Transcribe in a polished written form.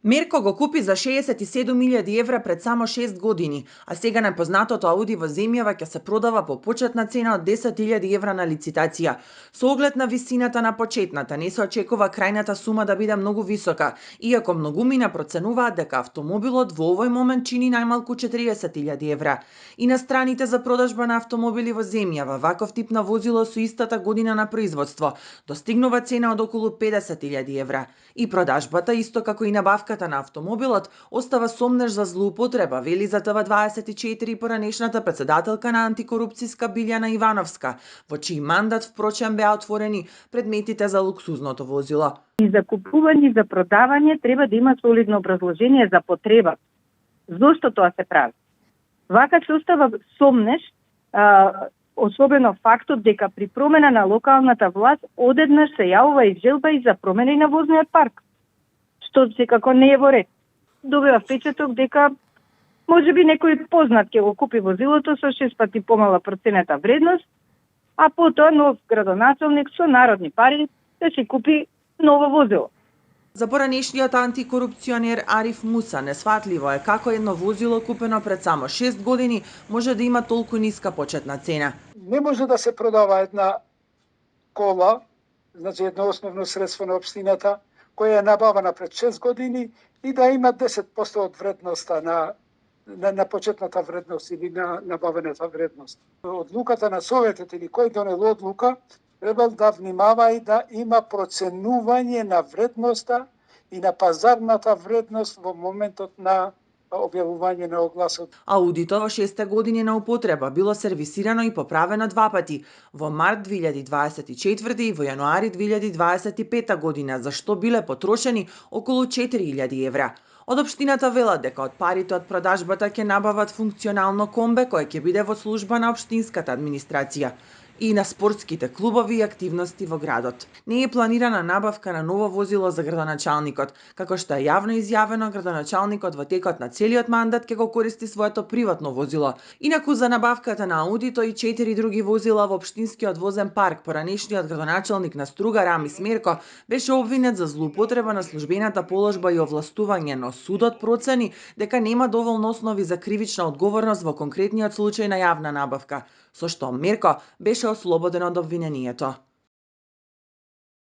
Мерко го купи за 67.000 евра пред само 6 години, а сега непознатото Ауди во земјава ќе се продава по почетна цена од 10.000 евра на лицитација. Со оглед на висината на почетната, не се очекува крајната сума да биде многу висока, иако многумина проценуваат дека автомобилот во овој момент чини најмалку 40.000 евра. И на страните за продажба на автомобили во земјава, ваков тип на возило со истата година на производство достигнува цена од околу 50.000 евра. И продажбата, исто како и набавката на автомобилот, остава сомнеш за злоупотреба, вели за ТВ24 поранешната председателка на антикорупцијска Билјана Ивановска, во чиј мандат впрочем беа отворени предметите за луксузното возило. И за купување и за продавање треба да има солидно образложение за потреба. Зошто тоа се прави? Вака се остава сомнеш, особено фактот дека при промена на локалната власт одеднаш се јавува и желба и за промени на возниот парк, што секако не е во ред. Добива впечаток дека можеби некој познат ќе го купи возилото со 6 пати помала проценета вредност, а потоа нов градоначалник со народни пари да си купи ново возило. За поранешниот антикорупционер Ариф Муса несфатливо е како едно возило купено пред само 6 години може да има толку ниска почетна цена. Не може да се продава една кола, значи едно основно средство на општината, која е набавена пред 6 години и да има 10% од вредноста на почетната вредност или на набавената вредност. Одлуката на Советот или кој донел одлука треба да внимава и да има проценување на вредноста и на пазарната вредност во моментот на објавување на огласот. Аудито во 6 години на употреба било сервисирано и поправено 2 пати, во март 2024 и во јануари 2025 година, за што биле потрошени околу 4.000 евра. Од општината велат дека од парите од продажбата ќе набават функционално комбе кое ќе биде во служба на општинската администрација и на спортските клубови и активности во градот. Не е планирана набавка на ново возило за градоначалникот, како што е јавно изјавено, градоначалникот во текот на целиот мандат ќе го користи своето приватно возило. Инаку за набавката на Аудито и 4 други возила во општинскиот возен парк, поранешниот градоначалник на Струга Рамис Мерко беше обвинет за злоупотреба на службената положба и овластување, но судот процени дека нема доволно основи за кривична одговорност во конкретниот случај на јавна набавка, со што Мерко беше ослободен од обвинението.